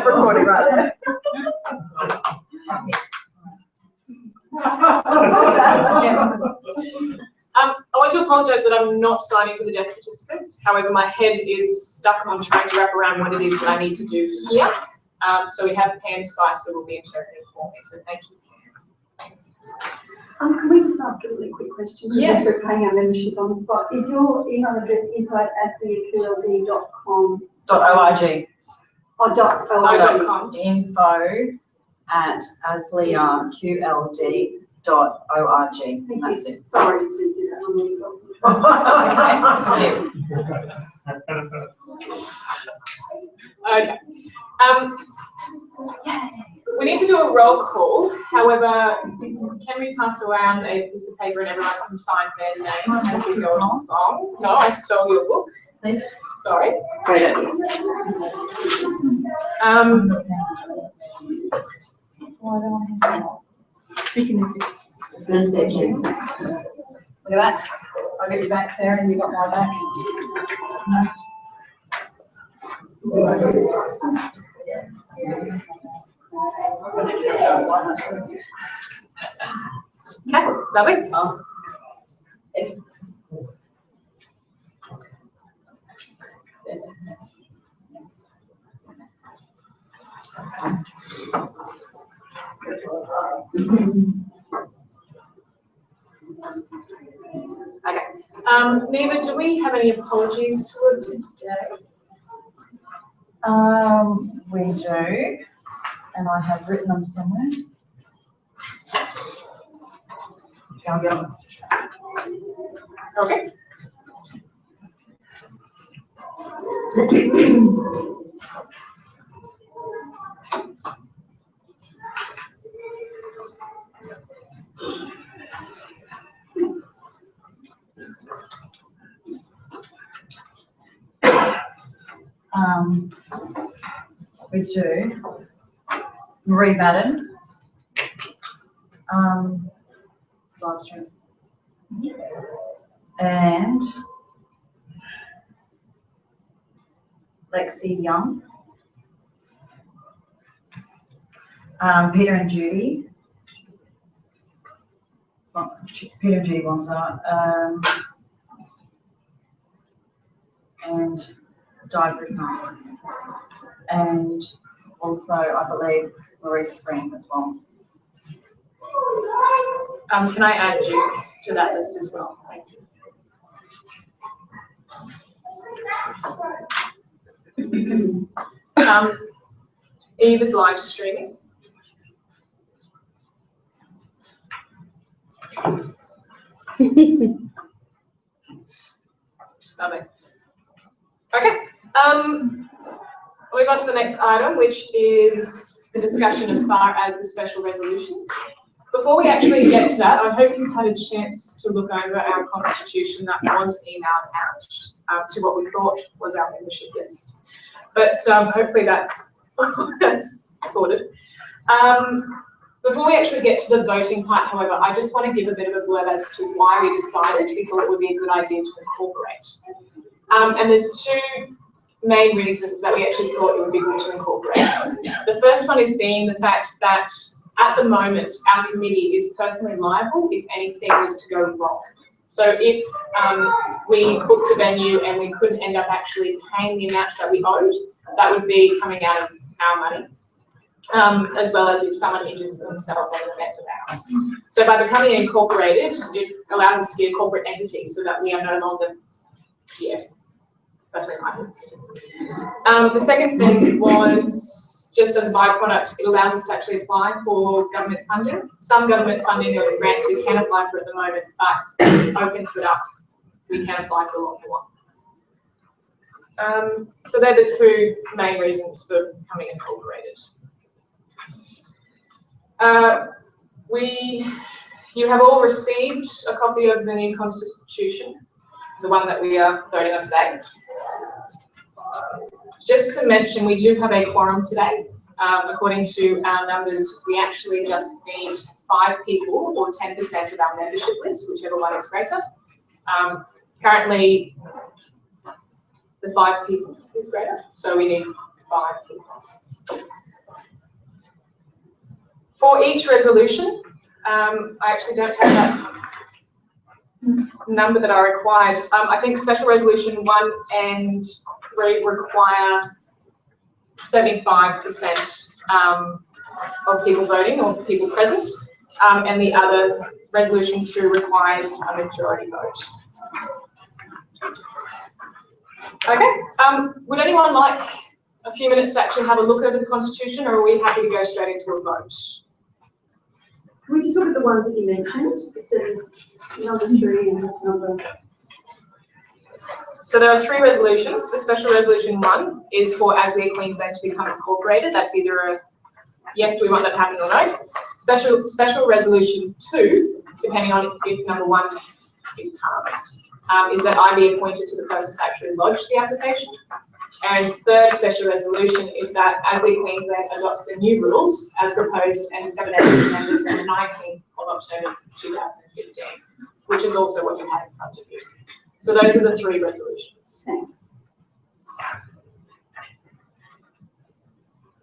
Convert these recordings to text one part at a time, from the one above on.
recording right there. I want to apologise that I'm not signing for the deaf participants. However, my head is stuck on trying to wrap around what it is that I need to do here. So we have Pam Spicer who will be interpreting for me. So thank you. Can we just ask a really quick question? Yes. We're paying our membership on the spot. Is your email address info@asliaqld.com? .org. Oh, .org. .com. info@asliaqld.org. That's it. Sorry to do that. Okay. We need to do a roll call. However, can we pass around a piece of paper and everyone can sign their name as we go along? No, I stole your book. Sorry. Great idea. Thank you. Look at that. I'll get you back, Sarah, and you got my back. Okay, lovely. Okay. Neva, do we have any apologies for today? We do, and I have written them somewhere. I'll get them. Okay. We do. Marie Madden. Live stream. And Lexi Young. Peter and Judy. Well, Peter and Judy ones are. And Di Griffin. And also, I believe, Maurice Spring as well. Can I add Duke to that list as well? Thank you. Eve is live streaming. Lovely. Okay. We'll move on to the next item, which is the discussion as far as the special resolutions. Before we actually get to that, I hope you've had a chance to look over our constitution that was emailed out to what we thought was our membership list. But hopefully that's sorted. Before we actually get to the voting part, however, I just want to give a bit of a blurb as to why we decided we thought it would be a good idea to incorporate. And there's two main reasons that we actually thought it would be good to incorporate. The first one is being the fact that at the moment, our committee is personally liable if anything was to go wrong. So if we booked a venue and we couldn't end up actually paying the amount that we owed, that would be coming out of our money, as well as if someone injures themselves on an event of ours. So by becoming incorporated, it allows us to be a corporate entity so that we are no longer, personally liable. The second thing was, just as a byproduct, it allows us to actually apply for government funding. Some government funding or grants we can apply for at the moment, but it opens it up. We can apply for a lot more. So they're the two main reasons for becoming incorporated. You have all received a copy of the new constitution, the one that we are voting on today. Just to mention, we do have a quorum today. According to our numbers, we actually just need 5 people or 10% of our membership list, whichever one is greater. Currently, the 5 people is greater, so we need 5 people. For each resolution, I actually don't have that number that are required. I think special resolution 1 and 3 require 75% of people voting or people present, and the other resolution 2 requires a majority vote. Okay, would anyone like a few minutes to actually have a look over the Constitution, or are we happy to go straight into a vote? Can we just look at the ones that you mentioned? It says number 3 and number. So there are 3 resolutions. The special resolution 1 is for ASLIA Queensland to become incorporated. That's either a yes, we want that to happen, or no. Special resolution 2, depending on if number 1 is passed, is that I be appointed to the person to actually lodge the application. And third special resolution is that ASLIA Queensland adopts the new rules as proposed and disseminated to members on the 19th of October 2015, which is also what you have in front of you. So those are the 3 resolutions. Thanks.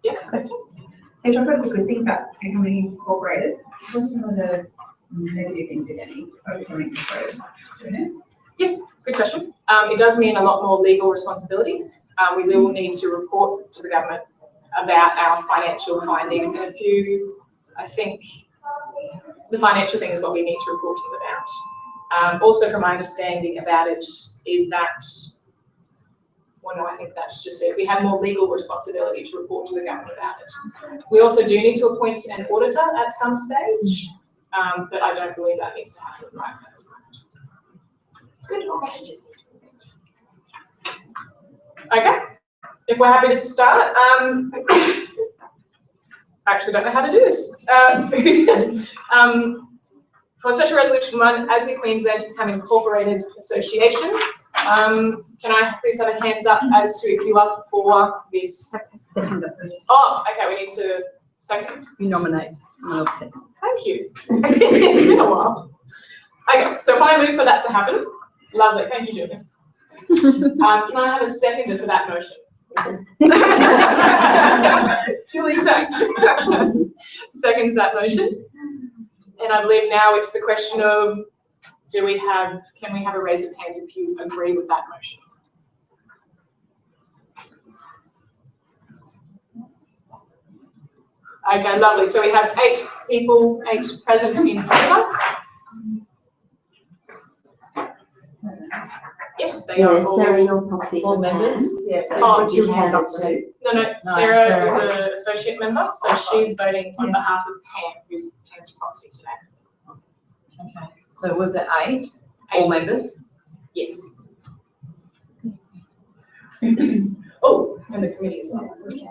Yes, question? Hey, talk about the good thing about becoming incorporated. What's some of the negative things, if any, of becoming incorporated? Do you know? Yes, good question. It does mean a lot more legal responsibility. We will need to report to the government about our financial findings, and I think the financial thing is what we need to report to them about. Also, from my understanding about it, is that, well, no, I think that's just it. We have more legal responsibility to report to the government about it. We also do need to appoint an auditor at some stage, but I don't believe that needs to happen right at this moment. Good question. Okay, if we're happy to start, I actually don't know how to do this. For Special Resolution 1, ASLIA Queensland to become an incorporated association, can I please have a hands up as to if you are for this? Second of this. Oh, okay, we need to second. You nominate someone else second. Thank you. It's been a while. Okay, so if I move for that to happen, lovely, thank you, Julia. Can I have a seconder for that motion? Julie seconds that motion. And I believe now it's the question of, can we have a raise of hands if you agree with that motion? Okay, lovely. So we have 8 people, 8 present in favour. Yes, they are all. Sarah, your proxy. All members? Yeah. Oh, you have us too. No, Sarah is an associate member, so she's voting on behalf of Pam, who's Pam's proxy today. Okay. So was it 8? All members? Yes. Oh, and the committee as well. Okay.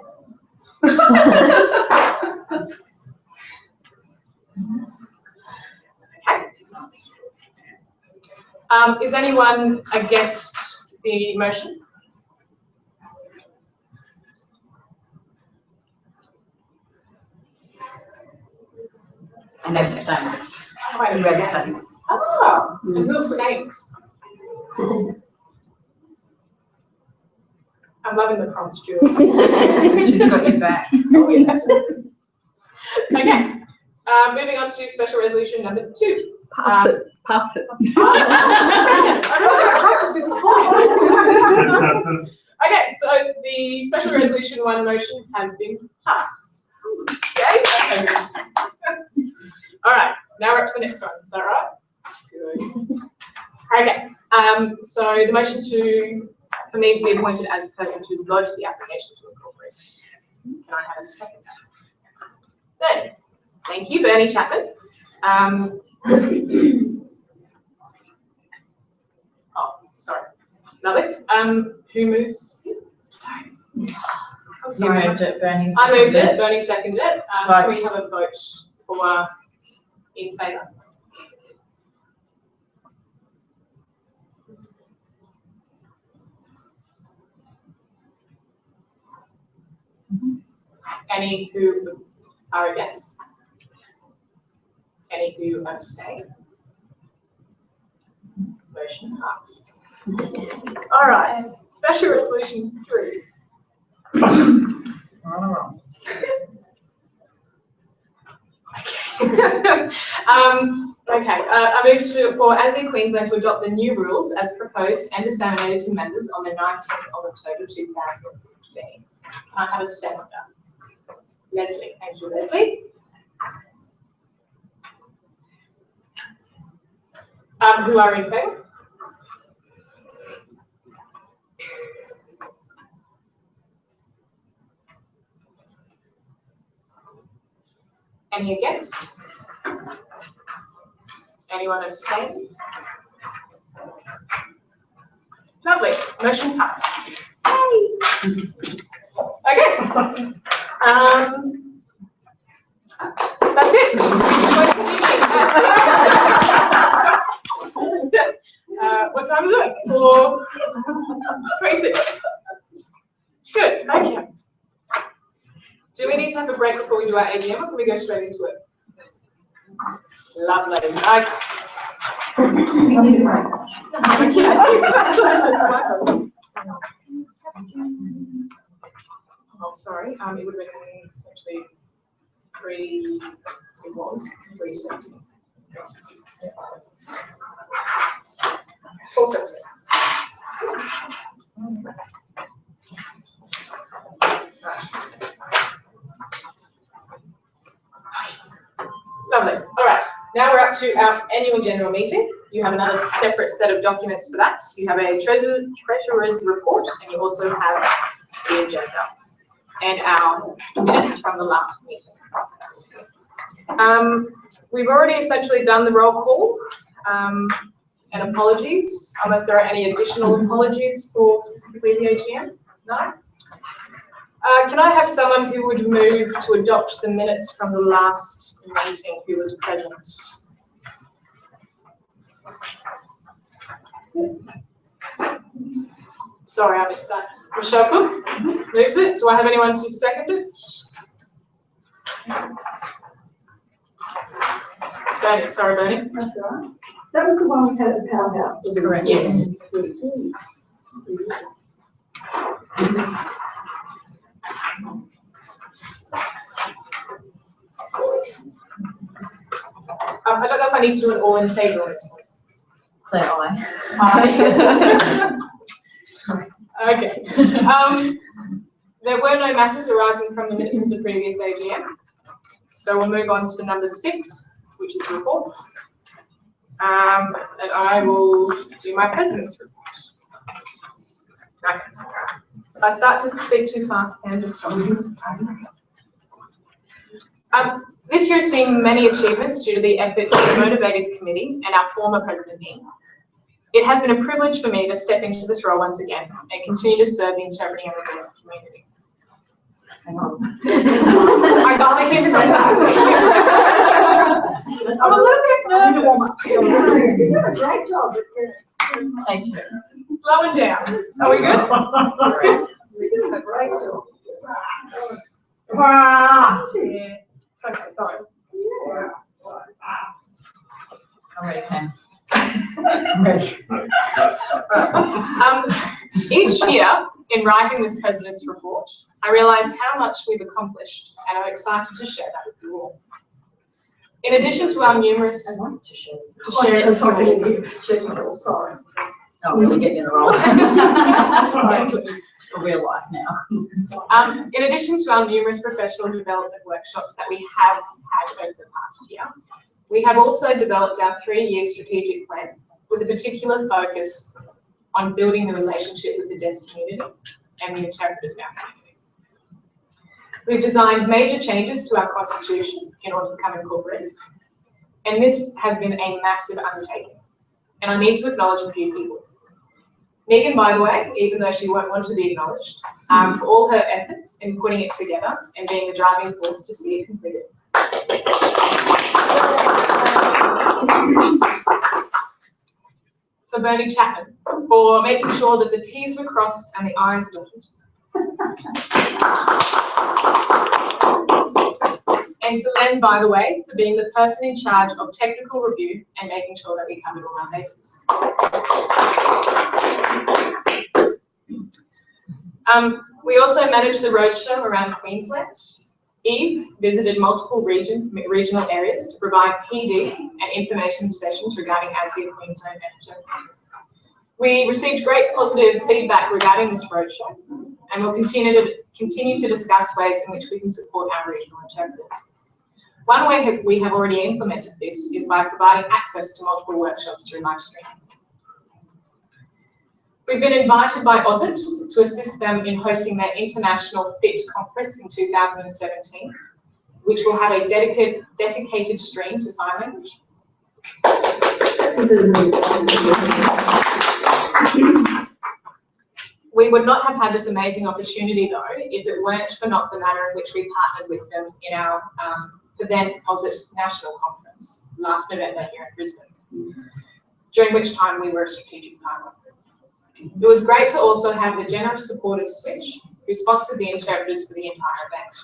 Is anyone against the motion? And abstain. Quite abstain. Oh, and who abstains? I'm loving the prompts, Julie. She's got your back. Oh, yeah. Okay. Moving on to special resolution number 2. Pass it. I really practiced it before. Okay, so the special resolution 1 motion has been passed. Okay. All right. Now we're up to the next one. Is that right? Good. Okay. So the motion for me to be appointed as the person to lodge the application to incorporate. Can I have a second? Bernie. Thank you, Bernie Chapman. Oh, sorry. Lovely. Who moves? I'm sorry. You moved it, Bernie. I moved it. Bernie seconded it. Vote. Can we have a vote for in favour? Any who are against? Any who abstain? Motion passed. All right, special resolution 3. We're on a roll. Okay, I move for ASLIA Queensland to adopt the new rules as proposed and disseminated to members on the 19th of October 2015. Can I have a seconder? Leslie, thank you, Leslie. Who are in favour? Any against? Anyone abstain? Lovely, motion passed. Yay! Okay. That's it. What time is it? 4:26. Good, okay. Do we need to have a break before we do our AGM, or can we go straight into it? Lovely. Oh, sorry. It would have been essentially 370. 470. Lovely. All right. Now we're up to our annual general meeting. You have another separate set of documents for that. You have a treasurer's report, and you also have the agenda and our minutes from the last meeting. We've already essentially done the roll call, and apologies, unless there are any additional apologies for specifically the AGM. No? Can I have someone who would move to adopt the minutes from the last meeting who was present? Sorry, I missed that. Michelle Cook moves it. Do I have anyone to second it? Bernie, sorry, Bernie. That's all right. That was the one we had at the powerhouse. Correct. Yes. I don't know if I need to do it all in favour on this one. Say aye. Okay. There were no matters arising from the minutes of the previous AGM. So we'll move on to number 6, which is reports. And I will do my president's report. Okay. If I start to speak too fast, Pam, just stop. This year has seen many achievements due to the efforts of the motivated committee and our former president, Ian. It has been a privilege for me to step into this role once again and continue to serve the interpreting and the deaf community. Hang on. I got my hand in my I'm a little bit nervous. You did a great job. Take 2. Slowing down. Are we good? Great. You did a great job. Wow. Yeah. Okay, sorry. Yeah. I'm ready, Pam. I'm ready. Each year, in writing this president's report, I realise how much we've accomplished, and I'm excited to share that with you all. In addition to our numerous... I want to share. share it with you all. Sorry. Oh, really getting in a roll. For real life now. In addition to our numerous professional development workshops that we have had over the past year, we have also developed our 3-year strategic plan with a particular focus on building the relationship with the deaf community and the interpreters in our community. We've designed major changes to our constitution in order to become incorporated, and this has been a massive undertaking. And I need to acknowledge a few people. Megan, by the way, even though she won't want to be acknowledged, for all her efforts in putting it together and being the driving force to see it completed. For Bernie Chapman, for making sure that the T's were crossed and the I's dotted. And to Len, by the way, for being the person in charge of technical review and making sure that we covered all our bases. We also managed the roadshow around Queensland. Eve visited multiple regional areas to provide PD and information sessions regarding ASLIA Queensland membership. We received great positive feedback regarding this roadshow, and we'll continue to discuss ways in which we can support our regional interpreters. One way we have already implemented this is by providing access to multiple workshops through live streaming. We've been invited by ASLIA to assist them in hosting their International FIT conference in 2017, which will have a dedicated stream to sign language. We would not have had this amazing opportunity though if it weren't for not the manner in which we partnered with them in our for then ASLIA National Conference last November here in Brisbane, during which time we were a strategic partner. It was great to also have the generous support of Switch, who sponsored the interpreters for the entire event.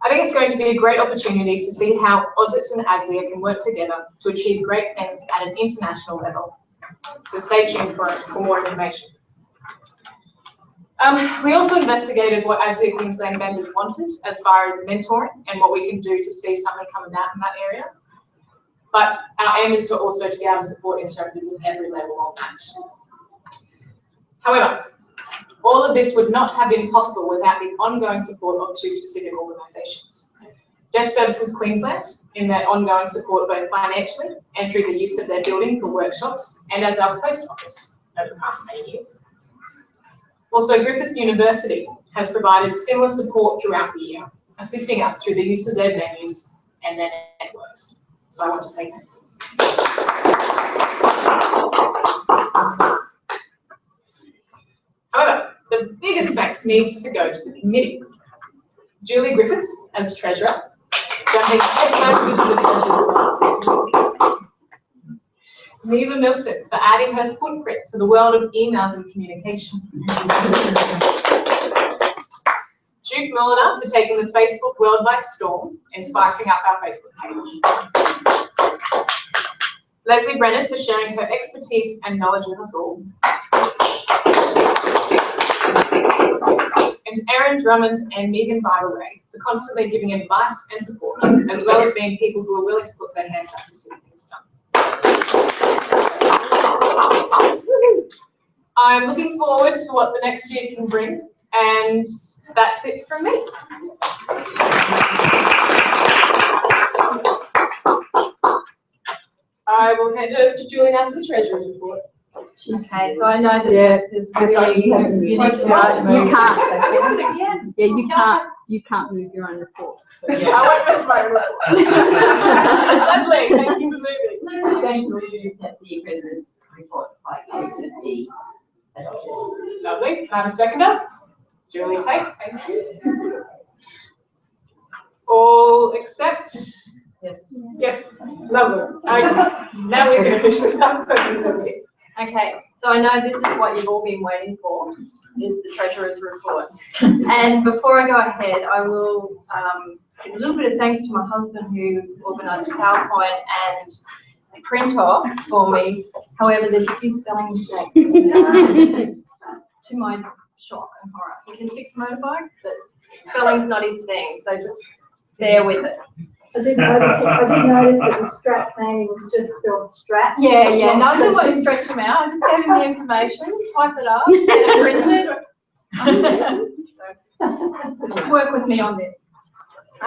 I think it's going to be a great opportunity to see how ASLIA and ASLIA can work together to achieve great things at an international level. So stay tuned for more information. We also investigated what ASLIA Queensland members wanted as far as mentoring and what we can do to see something come about in that area. But our aim is to also to be able to support interpreters at every level on that. However, all of this would not have been possible without the ongoing support of two specific organisations. Deaf Services Queensland, in their ongoing support both financially and through the use of their building for workshops, and as our post office over the past 8 years. Also, Griffith University has provided similar support throughout the year, assisting us through the use of their venues and their networks. So I want to say thanks. However, the biggest thanks needs to go to the committee. Julie Griffiths as treasurer, jumping headfirst into the treasury. Neva Milton for adding her footprint to the world of emails and communication. Duke Mulliner for taking the Facebook world by storm and spicing up our Facebook page. Leslie Brennan for sharing her expertise and knowledge with us all. And Erin Drummond and Megan Bible-Ray for constantly giving advice and support, as well as being people who are willing to put their hands up to see things done. I'm looking forward to what the next year can bring, and that's it from me. I will hand over to Julie now for the Treasurer's report. Okay, so I know that this is really, you need to move. You can't move your own report. So Yeah, I won't move my report. Leslie, thank you for moving. I'm going to move that the President's report by Congress be adopted. Lovely. Can I have a seconder? Julie Tate, thank you. All accept? Yes. Yes, lovely. Okay. Now we can officially start voting for you. Okay, so I know this is what you've all been waiting for, is the Treasurer's report. And before I go ahead, I will give a little bit of thanks to my husband who organised PowerPoint and print-offs for me. However, there's a few spelling mistakes to my shock and horror. He can fix motorbikes, but spelling's not his thing, so just bear with it. I did notice that the Strat name was just spelled Strat. Yeah. No, I didn't want to stretch him out. I just gave him the information, type it up, get it printed. Work with me on this.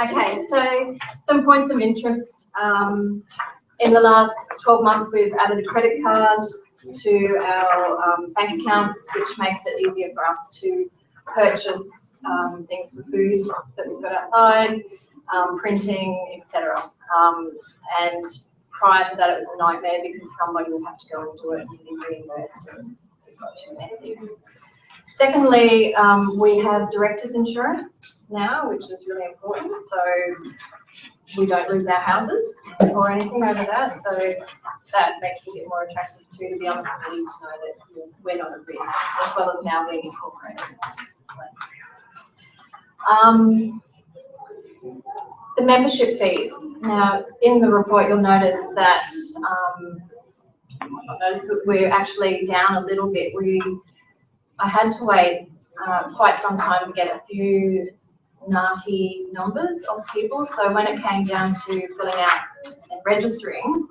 Okay, so some points of interest. In the last 12 months, we've added a credit card to our bank accounts, which makes it easier for us to purchase things for food that we've got outside, printing, etc. And prior to that, it was a nightmare because somebody would have to go and do it and be reimbursed, and it got too messy. Secondly, we have directors' insurance now, which is really important, so we don't lose our houses or anything over that. So that makes it a bit more attractive to the other committee to know that we're not at risk, as well as now being incorporated. The membership fees. Now, in the report, you'll notice that we're actually down a little bit. I had to wait quite some time to get a few NATI numbers of people. So when it came down to filling out and registering,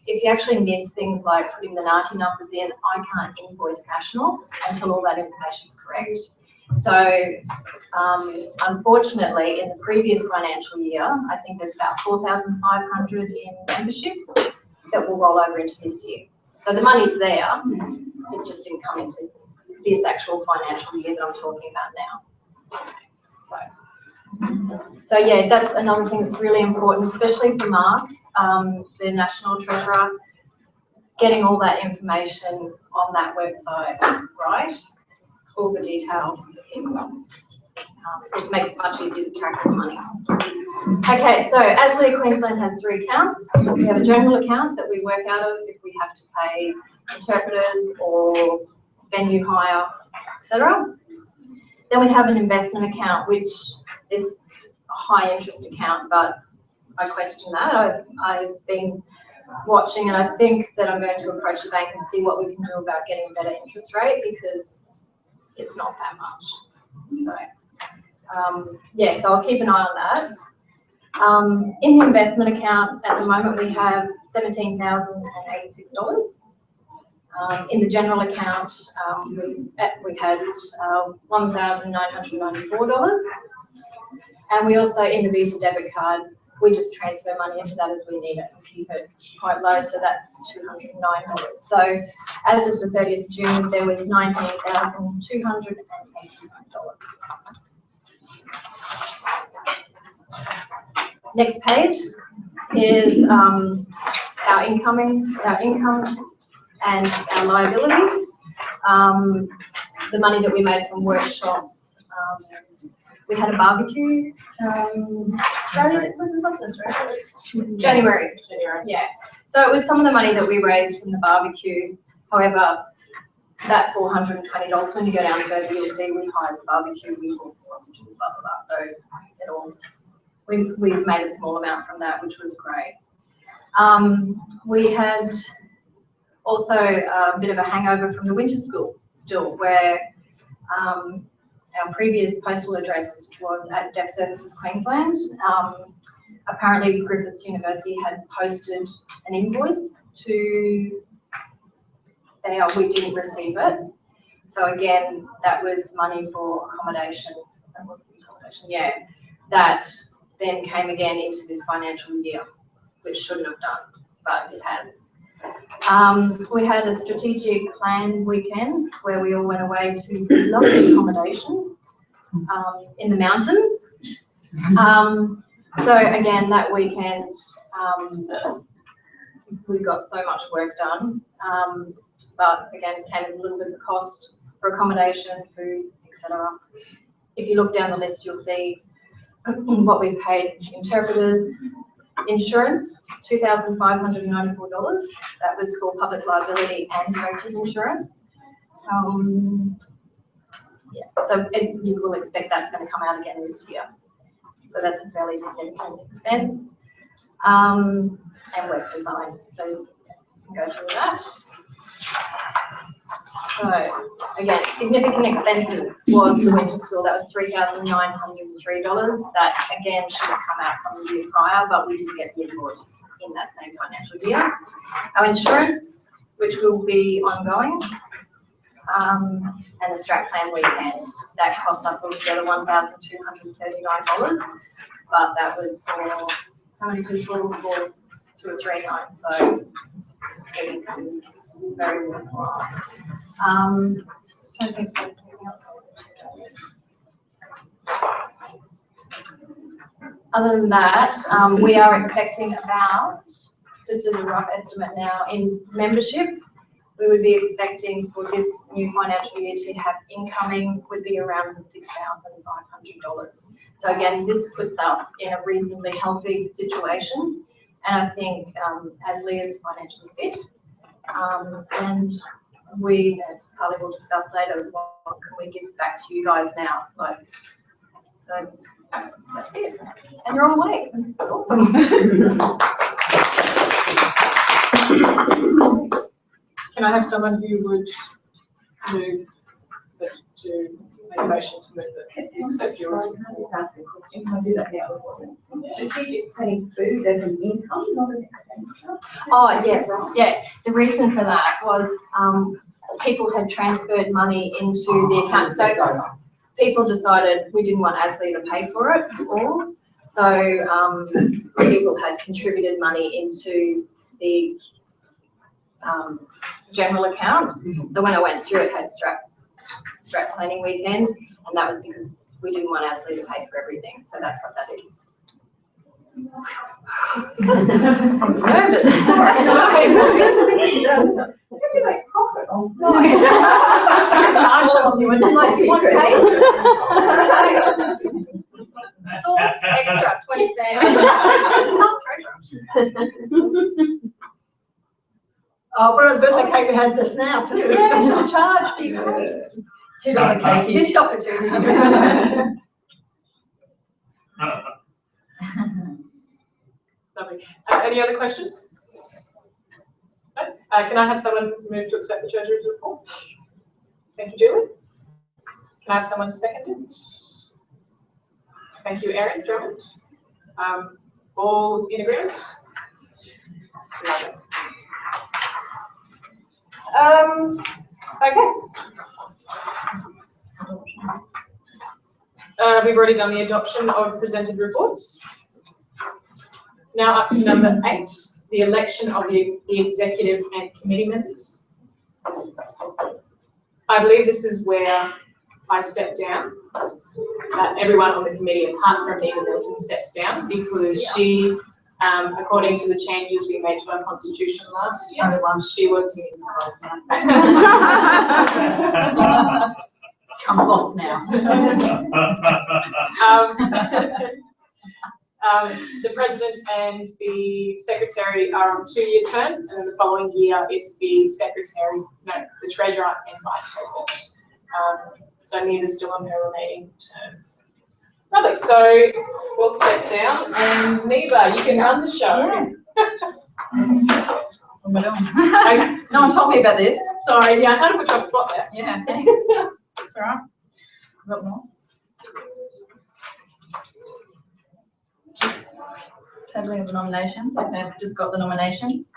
if you actually miss things like putting the NATI numbers in, I can't invoice National until all that information is correct. So unfortunately, in the previous financial year, I think there's about 4,500 in memberships that will roll over into this year. So the money's there, it just didn't come into this actual financial year that I'm talking about now. So yeah, that's another thing that's really important, especially for Mark, the National Treasurer, getting all that information on that website, right? All the details for people. It makes it much easier to track the money. Okay, so ASLIA Queensland has 3 accounts. We have a general account that we work out of if we have to pay interpreters or venue hire, etc. Then we have an investment account, which is a high interest account, but I question that. I've been watching and I think that I'm going to approach the bank and see what we can do about getting a better interest rate, because it's not that much. So yeah, so I'll keep an eye on that. In the investment account at the moment we have $17,086. In the general account we had $1,994, and we also, in the Visa debit card, we just transfer money into that as we need it and keep it quite low, so that's $209. So as of the 30th of June, there was $19,281. Next page is our income and our liabilities. The money that we made from workshops. We had a barbecue. Australia, wasn't Australia? January, yeah. So it was some of the money that we raised from the barbecue. However, that $420, when you go down further, you'll see we hired the barbecue, we bought the sausages, blah, blah, blah. So it all, we've made a small amount from that, which was great. We had also a bit of a hangover from the winter school still, where our previous postal address was at Deaf Services Queensland. Apparently Griffiths University had posted an invoice to there, we didn't receive it. So again, that was money for accommodation, yeah, that then came again into this financial year, which shouldn't have done, but it has. We had a strategic plan weekend where we all went away to lovely accommodation in the mountains. So again, that weekend we got so much work done, but again, it came with a little bit of cost for accommodation, food, etc. If you look down the list, you'll see what we've paid interpreters. Insurance, $2,594. That was for public liability and directors insurance. Yeah, so you will expect that's going to come out again this year. So that's a fairly significant expense. And web design. So you can go through that. So again, significant expenses was the winter school. That was $3,903. That again should have come out from the year prior, but we didn't get the invoice in that same financial year. Our insurance, which will be ongoing, and the strat plan weekend, that cost us altogether $1,239. But that was for how many people? For 2 or 3 nights. So it is very worthwhile. Just trying to think if there's anything else. Other than that, we are expecting about, just as a rough estimate now, in membership, we would be expecting for this new financial year to have incoming would be around the $6,500. So again, this puts us in a reasonably healthy situation, and I think ASLIA is financially fit, and we, Carly will discuss later, what can we give back to you guys now, like, so that's it, and you're on the way. It's awesome. Can I have someone who would move to make a motion to move it. Accept yours. Can I just ask a question? Can I do that now? Strategic planning food as an income, not an expenditure? Oh, yes, yeah. The reason for that was people had transferred money into the account. So people decided we didn't want ASLIA to pay for it all. So people had contributed money into the general account. So when I went through, it had strat planning weekend, and that was because we didn't want ASLIA to pay for everything. So that's what that is. I'm nervous. You make profit on Charge on you, and like sauce extra 20 cents. Top treasure. Oh, what a birthday cake we had just now too. Yeah, should have charged for your cake. $2 cake each. Missed opportunity. Lovely. Any other questions? No? Can I have someone move to accept the Treasurer's report? Thank you, Julie. Can I have someone second it? Thank you, Erin Drummond. All in agreement? Lovely. Okay. We've already done the adoption of presented reports. Now up to number 8, the election of the executive and committee members. I believe this is where I step down. Everyone on the committee, apart from Nina Milton, steps down because she, according to the changes we made to our constitution last year, she was. I'm a boss now. The president and the secretary are on 2-year terms, and then the following year it's the treasurer and vice president. So Nina's still on her remaining term. Lovely. So we'll sit down, and Neva, you can run the show. Yeah. What am I doing? Okay. No one told me about this. Sorry, yeah, I kind of put you on the spot there. Yeah, thanks. It's all right. I've got more. Tabling of the nominations. Okay, I've just got the nominations.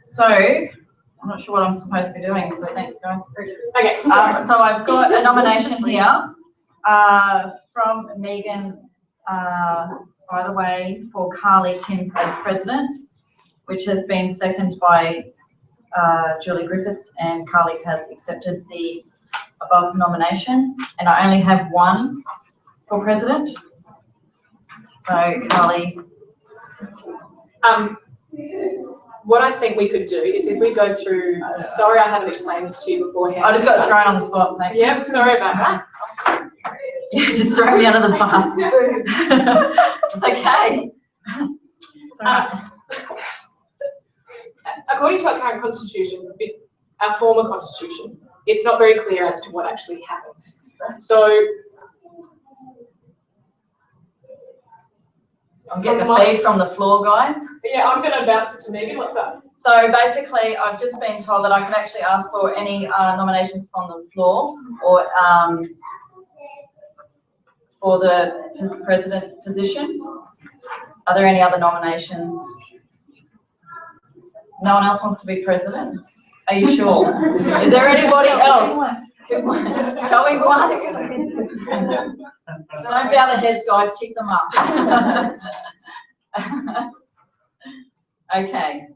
So, I'm not sure what I'm supposed to be doing, so thanks, guys. Okay, So I've got a nomination here from Megan, by the way, for Carly Timms as president, which has been seconded by Julie Griffiths, and Carly has accepted the above nomination, and I only have one for president. So Carly. What I think we could do is if we go through, sorry I haven't explained this to you beforehand. I just got thrown on the spot, thanks. Yep, sorry about that. You just throw me under the bus. It's okay. It's all right. According to our current constitution, our former constitution, it's not very clear as to what actually happens. So I'm getting a feed from the floor, guys. yeah, I'm going to bounce it to Megan. What's up? So basically, I've just been told that I could actually ask for any nominations from the floor, or for the president position. Are there any other nominations? No one else wants to be president? Are you sure? Is there anybody else? Going once? Don't bow the heads, guys, kick them up. Okay.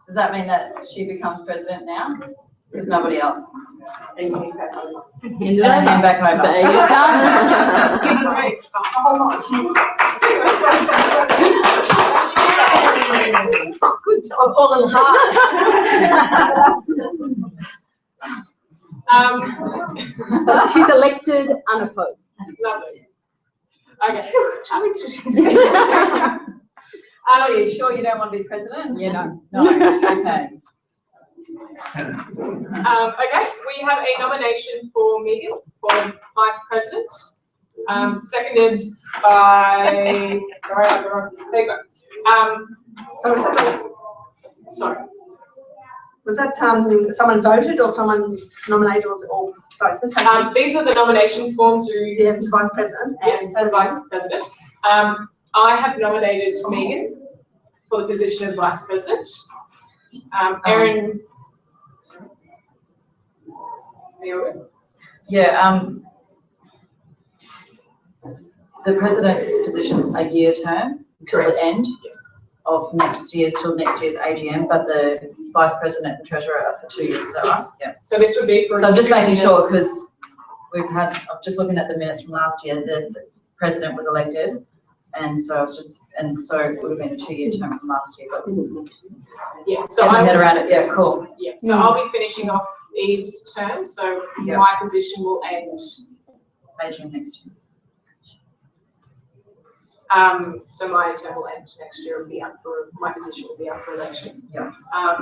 Does that mean that she becomes president now? There's nobody else. And And I hand back over. There you go. Give it a race. A whole lot. Good job, poor little heart. So she's elected unopposed. Lovely. Okay. Are you sure you don't want to be president? Yeah, no. No. Okay. Okay, we have a nomination for Megan for vice president, seconded by, sorry, I have the wrong piece of paper. Sorry. Was that someone voted or someone nominated or sorry, These are the nomination forms yeah, the vice president and for the vice president. I have nominated Megan for the position of vice president. Erin, Yeah, the president's position's a year term till the end of next year's AGM, but the vice president and treasurer are for 2 years, is that right? Yes. Yeah. So this would be for. So I'm just making sure, because we've had, I'm just looking at the minutes from last year, this president was elected, and so so it would have been a 2-year term from last year, but yeah, so get my head around it, yeah, cool. Yeah, so I'll be finishing off Eve's term, so my position will end. AGM next year. So my term will end next year and be up for, my position will be up for election. Yeah.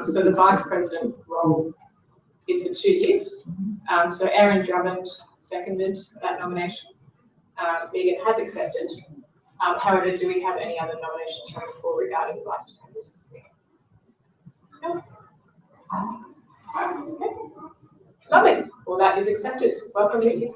So the vice president role is for 2 years. So Erin Drummond seconded that nomination. Megan has accepted. However, do we have any other nominations from the floor regarding the vice presidency? No. Okay. Lovely. Well, that is accepted. Welcome, Megan.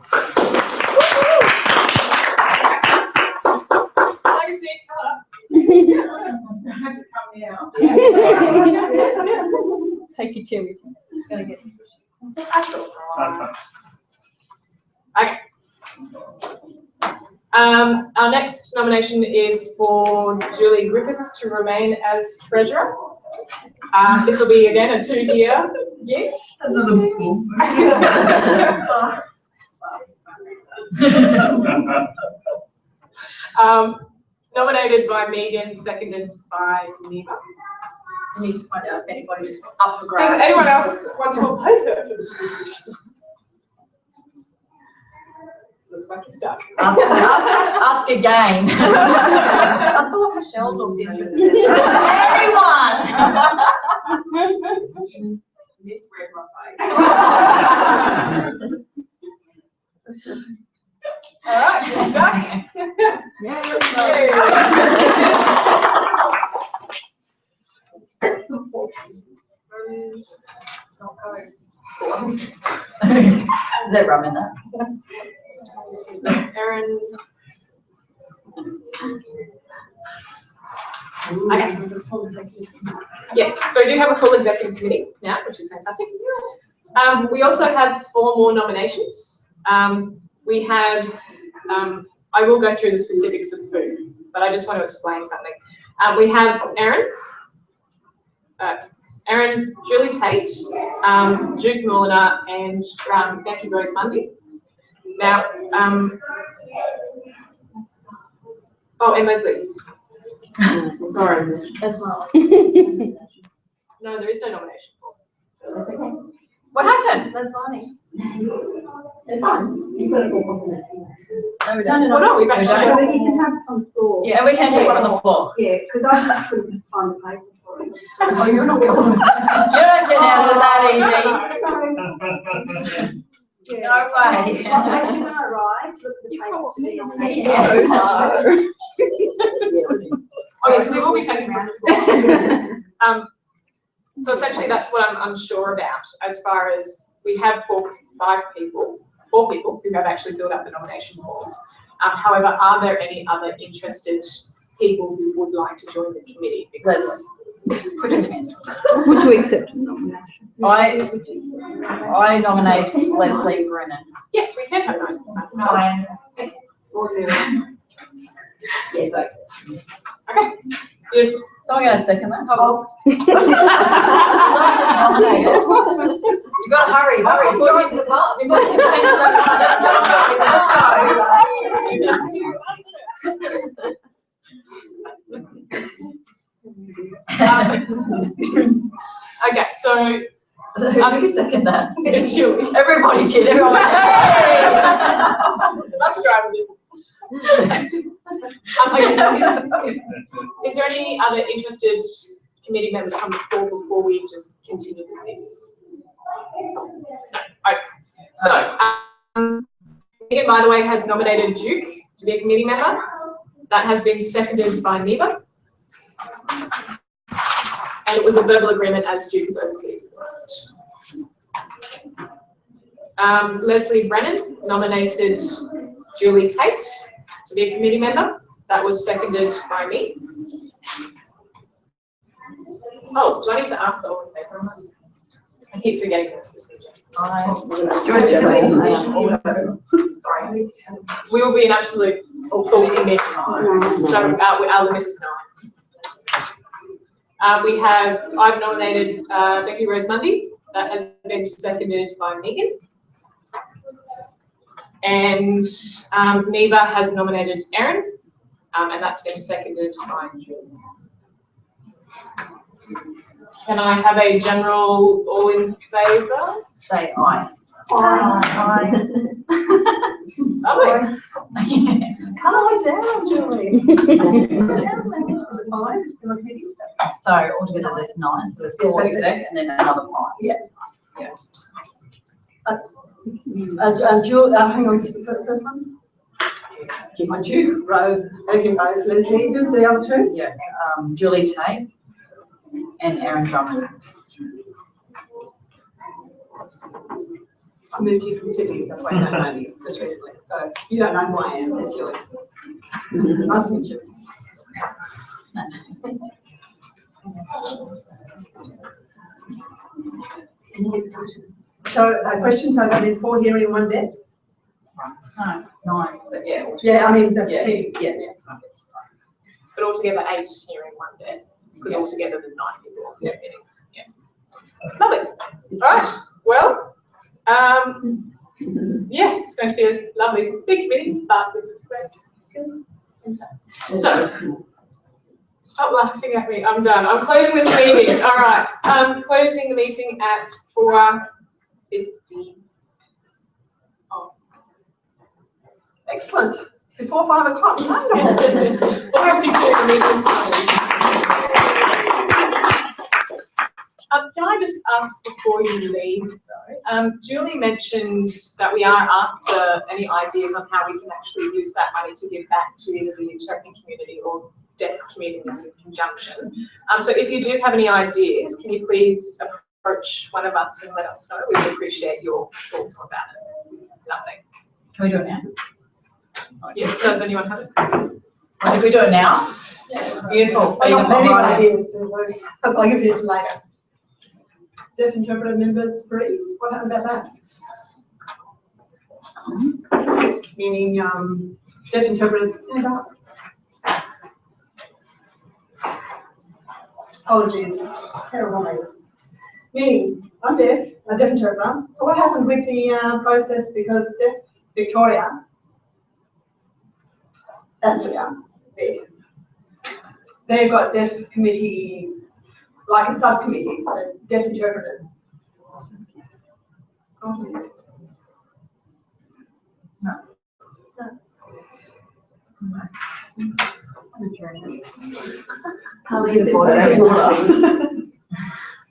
Take your chair with you. It's going to get squishy. That's all right. Okay. Our next nomination is for Julie Griffiths to remain as treasurer. This will be again a 2-year gig. Another pool. Nominated by Megan, seconded by Neva. I need to find out if anybody's up for Does grabs. anyone else want to oppose her for this position? Looks like you're stuck. Ask again. I thought Michelle looked interested. Anyone? You misread my face. All right, you're stuck. It's not going. Is there rum in that? Erin. Okay. Yes, so we do have a full executive committee now, which is fantastic. We also have 4 more nominations. We have, I will go through the specifics of who, but I just want to explain something. We have Erin, Julie Tate, Duke Mulliner, and Becky Rose Mundy. Now, oh, and Leslie. Sorry. As well. No, there is no nomination for. That's okay. What happened? That's funny. It's fine. You've got to go on that. No, no, we've actually. No, but you can have it on the floor. Yeah, we can take one on the floor. Yeah, because I just couldn't find the paper, sorry. Oh, you're not going. You don't get out of that easy. Yeah. No way. Well, actually, when I arrived, look at the paper to me on the Oh, yes, we will be taking from the floor. So essentially, that's what I'm unsure about as far as we have 4 people who have actually filled out the nomination forms. However, are there any other interested people who would like to join the committee? Because Put your hand. Would you accept a nomination? I nominate Leslie Brennan. yes, we can have that. Yes, I Okay. Yes. Someone going to second that? Someone just nominated. You got to hurry. You've got to change Okay, so Who did you second that? it's Julie. Everybody did. Everyone went, hey! Let's try with it. Is there any other interested committee members come before we just continue with this? No. Okay. So, Megan, by the way, has nominated Duke to be a committee member. That has been seconded by Neva. and it was a verbal agreement as Duke is overseas at the moment. Leslie Brennan nominated Julie Tate to be a committee member. That was seconded by me. Oh, do I need to ask the all in favour? I keep forgetting the procedure. Sorry. We will be an absolute full committee, so our limit is 9. I've nominated Becky Rose Mundy. That has been seconded by Megan. And Neva has nominated Erin, and that's been seconded by Julie. Can I have a general all in favour? Say aye. Aye. Oh, Come on down, Julie. Is it 5? Is it okay? So altogether there's 9, so there's 4 exec and then another 5. Yeah. Yeah. Julie, hang on, first one. Duke, Megan Rose, Leslie, who's the other 2? Yeah, Julie Tate and Aaron Drummond. I moved here from Sydney, that's why I don't know you just recently. So you don't know who I am, says Julie. Nice to meet you. So question, so that is 4 hearing, 1 deaf? No, 9, but yeah. Yeah, I mean, Yeah. but altogether 8 here in 1 day, because altogether there's 9 people. Yeah. Lovely. All right. Well, yeah, it's going to be a lovely big committee, but with great skills. So, stop laughing at me. I'm done. I'm closing this meeting. All right. Closing the meeting at 4:50. Oh. excellent. Before 5 o'clock. Wonderful. 4:52, the meeting is closed. Can I just ask before you leave, though? Julie mentioned that we are after any ideas on how we can actually use that money to give back to either the interpreting community or deaf communities in conjunction. So if you do have any ideas, can you please approach one of us and let us know? We would appreciate your thoughts on that. Nothing. Can we do it now? Yes, does anyone have it? If we do it now? Yeah. Beautiful. I've got many Right. ideas, so I'll give you later. Deaf interpreter members free, what happened about that? Meaning, deaf interpreters, apologies, terrible name. Meaning, I'm deaf, a deaf interpreter, so what happened with the process, because Deaf Victoria, ASLIA, they've got deaf committee, like a subcommittee, deaf interpreters.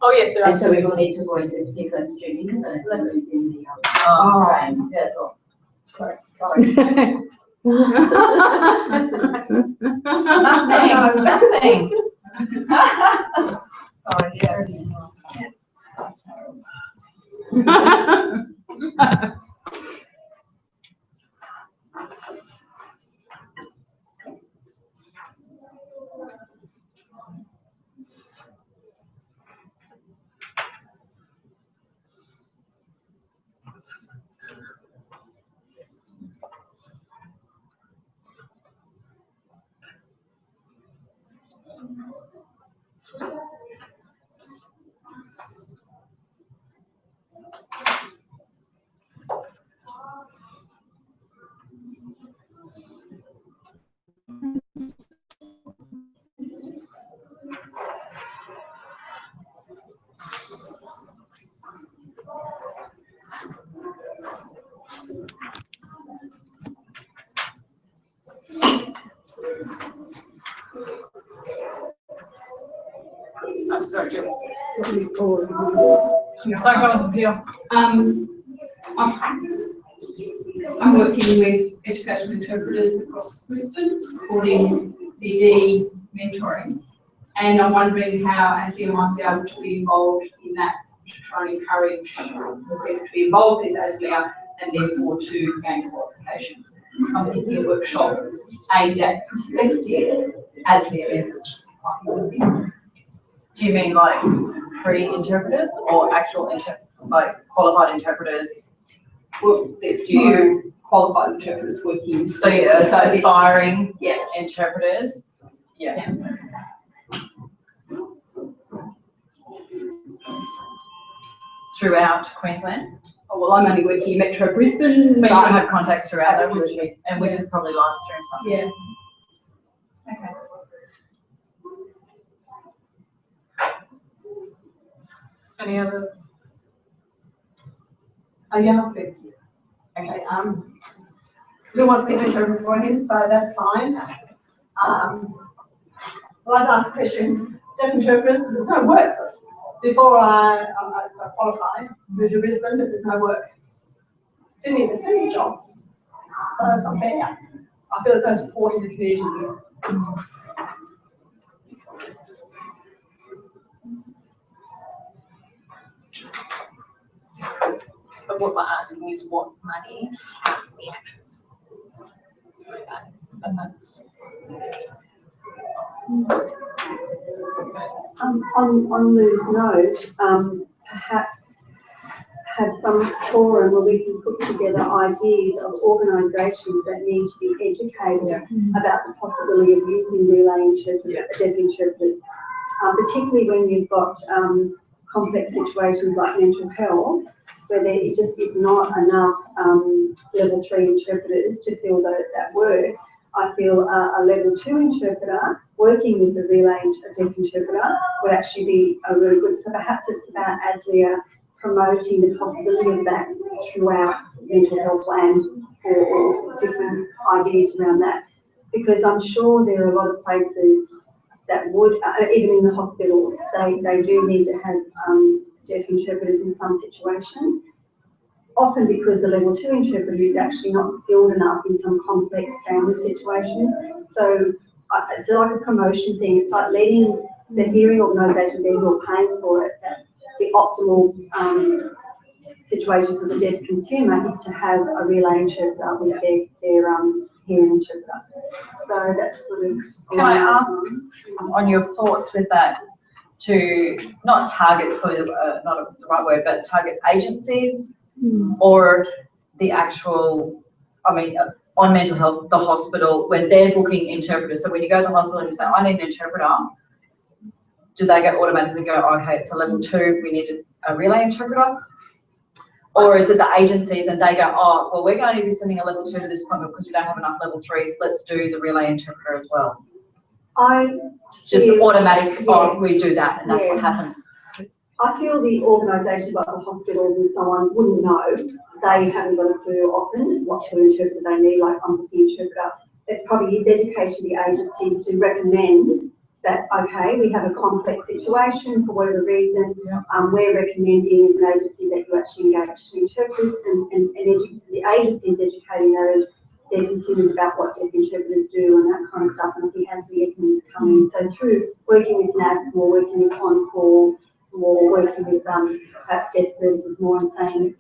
Oh, yes, there are. And so we will need to voice it because Judy is in the Oh, frame. yes. Sorry. Nothing. Oh, yeah. I'm sorry, Julie. Sorry, Jonathan, Peter. I'm working with educational interpreters across Brisbane, supporting PD mentoring, And I'm wondering how ASLIA might be able to be involved in that, to try and encourage people to be involved in ASLIA and therefore to gain qualifications. Something in a workshop aimed at prospective ASLIA members. Do you mean like pre-interpreters or actual like qualified interpreters? Well, there's few qualified interpreters working. So yeah, so aspiring Yeah. interpreters. Yeah. Throughout Queensland. Oh, well, I'm only working in Metro Brisbane. But you would have contacts throughout though, wouldn't you? Absolutely. And we could probably live stream something. Yeah. Okay. Any other? Yeah, I'll speak. Okay. Who wants me to interpret for him, so that's fine. Well, I'd ask a question. Deaf interpreters, there's no work for us. Before I qualified, moved to Brisbane, but there's no work. Sydney, there's plenty of jobs. So it's not fair. I feel there's no support in the community here. But what we're asking is what money can we actually do that? And that's. On Lou's note, perhaps have some forum where we can put together ideas of organisations that need to be educated about the possibility of using relay interpreters, deaf interpreters, particularly when you've got complex situations like mental health, where there just is not enough level 3 interpreters to fill that work. I feel a level 2 interpreter working with a relay deaf interpreter would actually be a really good. So perhaps it's about ASLIA promoting the possibility of that throughout mental health land, or different ideas around that, because I'm sure there are a lot of places that would, even in the hospitals, they do need to have deaf interpreters in some situations. Often because the level 2 interpreter is actually not skilled enough in some complex family situations. So it's like a promotion thing. It's like letting the hearing organisations who are paying for it, that the optimal situation for the deaf consumer is to have a relay interpreter with their hearing interpreter. So that's sort of. Can I ask on your thoughts with that, to not target for not the right word, but target agencies or the actual, I mean, on mental health, the hospital, when they're booking interpreters. So when you go to the hospital and you say, I need an interpreter, do they automatically go, okay, it's a level 2, we need a relay interpreter? Or is it the agencies and they go, oh, well, we're going to be sending a level 2 to this appointment because we don't have enough level 3s, let's do the relay interpreter as well? Just automatic, oh, we do that, and that's what happens. I feel the organisations like the hospitals and so on wouldn't know. They haven't got a clue often what sort of interpreter they need, like I'm booking interpreter. It probably is education to the agencies to recommend that, okay, we have a complex situation for whatever reason, we're recommending as an agency that you actually engage 2 interpreters, and the agencies educating their consumers about what deaf interpreters do and that kind of stuff, and I think ASLIA can come in. So through working with NABS more, working with On-Call more, working with perhaps deaf services more, and saying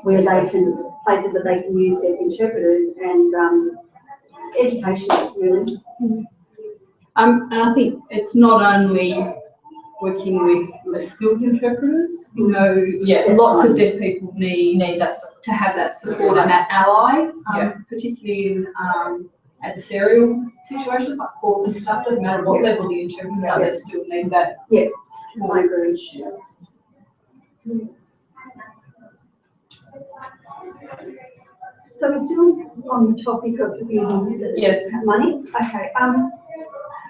where they can, places that they can use deaf interpreters, and education really. And I think it's not only working with less skilled interpreters, you know, lots of deaf people need that to have that support and that ally, particularly in adversarial situations like court and stuff. Doesn't matter what level the interpreters are, they still need that support. I agree. So we're still on the topic of using money. Okay.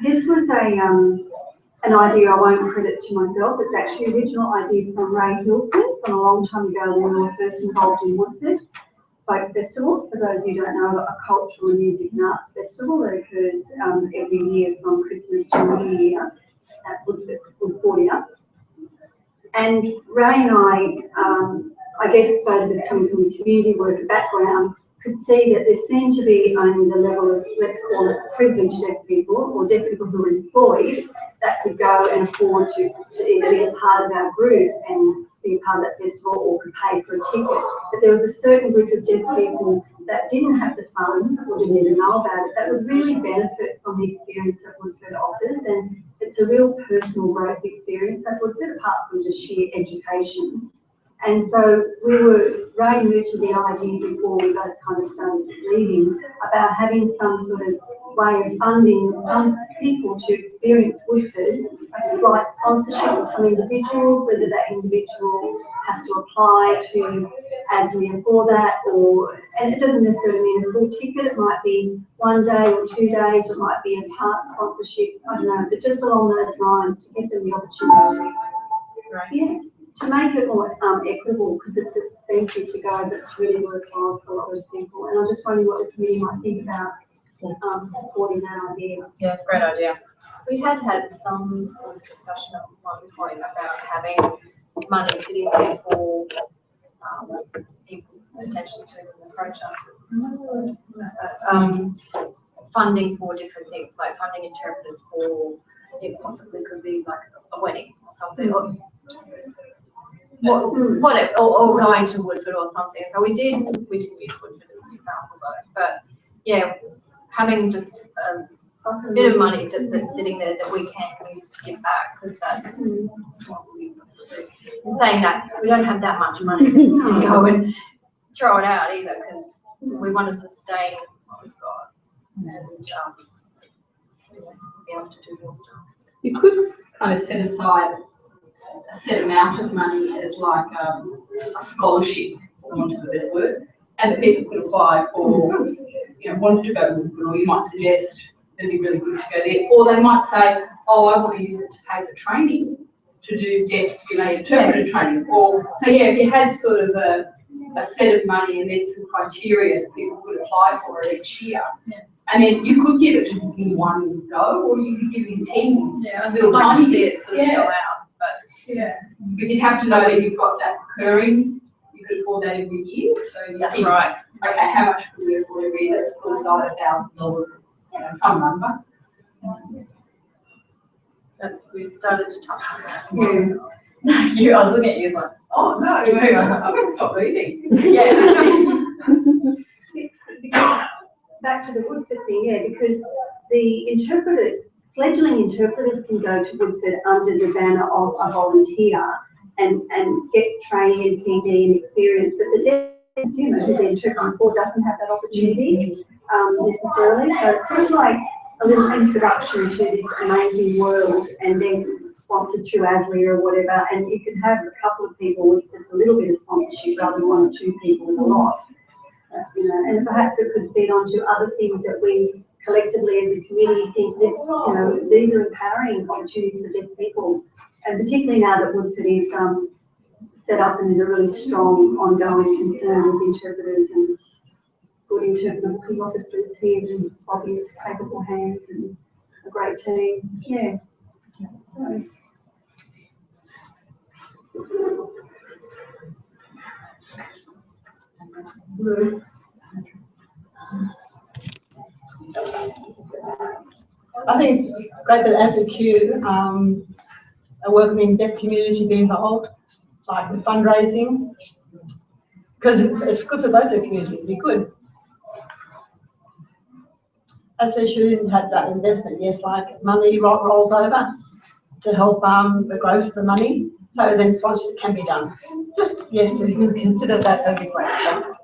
This was an idea I won't credit to myself. It's actually an original idea from Ray Hilston from a long time ago when we were first involved in Woodford Folk Festival. For those who don't know, a cultural and music and arts festival that occurs every year from Christmas to New Year at Woodfordia. And Ray and I guess both of us coming from a community work background, could see that there seemed to be only the level of, let's call it, privileged deaf people or deaf people who were employed that could go and afford to either be a part of our group and be a part of that festival or could pay for a ticket. But there was a certain group of deaf people that didn't have the funds or didn't even know about it that would really benefit from the experience that Woodford offers. And it's a real personal growth experience at Woodford, apart from just sheer education. And so we were very new to the idea before we both kind of started leaving about having some sort of way of funding some people to experience Woodford as a slight sponsorship of some individuals, whether that individual has to apply to ASLIA for that, and it doesn't necessarily mean a full ticket, it might be 1 day or 2 days, or it might be a part sponsorship, I don't know, but just along those lines to give them the opportunity. Right. Yeah. To make it more equitable, because it's expensive to go, but it's really worthwhile for a lot of people. And I'm just wondering what the committee might think about supporting that idea. Yeah, great idea. We had some sort of discussion at one point about having money sitting there for people potentially to approach us. Funding for different things, like funding interpreters for, it possibly could be like a wedding or something, or going to Woodford or something. So we did use Woodford as an example though, but yeah, having just a bit of money that's sitting there that we can use to give back, because that's what we want to do. In saying that, we don't have that much money to go and throw it out either, because we want to sustain what we've got and be able to do more stuff. You could kind of set aside a set amount of money as like a scholarship, for want of a better word, and the people could apply for, wanted to go to Woodford, or you might suggest it'd be really good to go there, or they might say, oh, I want to use it to pay for training, to do deaf, interpreter training, or so yeah, if you had sort of a set of money and then some criteria that people could apply for each year. Yeah. And then you could give it to them in one go, or you could give them 10 little tiny bits sort of go out. But yeah, but you'd have to know whether you've got that recurring. You could afford that every year. So that's think, right. Okay, how much could we afford every year? Let's put aside $1,000, some number. We've started to touch on that. Yeah. I was looking at you like, oh no, I'm going to stop reading. Yeah. Back to the Woodford thing, yeah, because the fledgling interpreters can go to Woodford under the banner of a volunteer and get training in PD and experience, but the deaf consumer who's interpreting for doesn't have that opportunity necessarily. So it's sort of like a little introduction to this amazing world, and then sponsored through ASLIA or whatever, and you can have a couple of people with just a little bit of sponsorship rather than 1 or 2 people with a lot. And perhaps it could feed onto other things that we collectively as a community think that, these are empowering opportunities for deaf people, and particularly now that Woodford is set up and there's a really strong ongoing concern with interpreters and good interpreter booking officers here and obvious capable hands and a great team. Yeah. So. I think it's great that ASLIAQ are welcoming deaf community to be involved, like with fundraising, because it's good for both the communities. It'd be good. ASLIA shouldn't have that investment. Yes, like money rolls over to help the growth of the money. So then sponsorship can be done. Just yes, if you consider that, that'd be great. Thanks.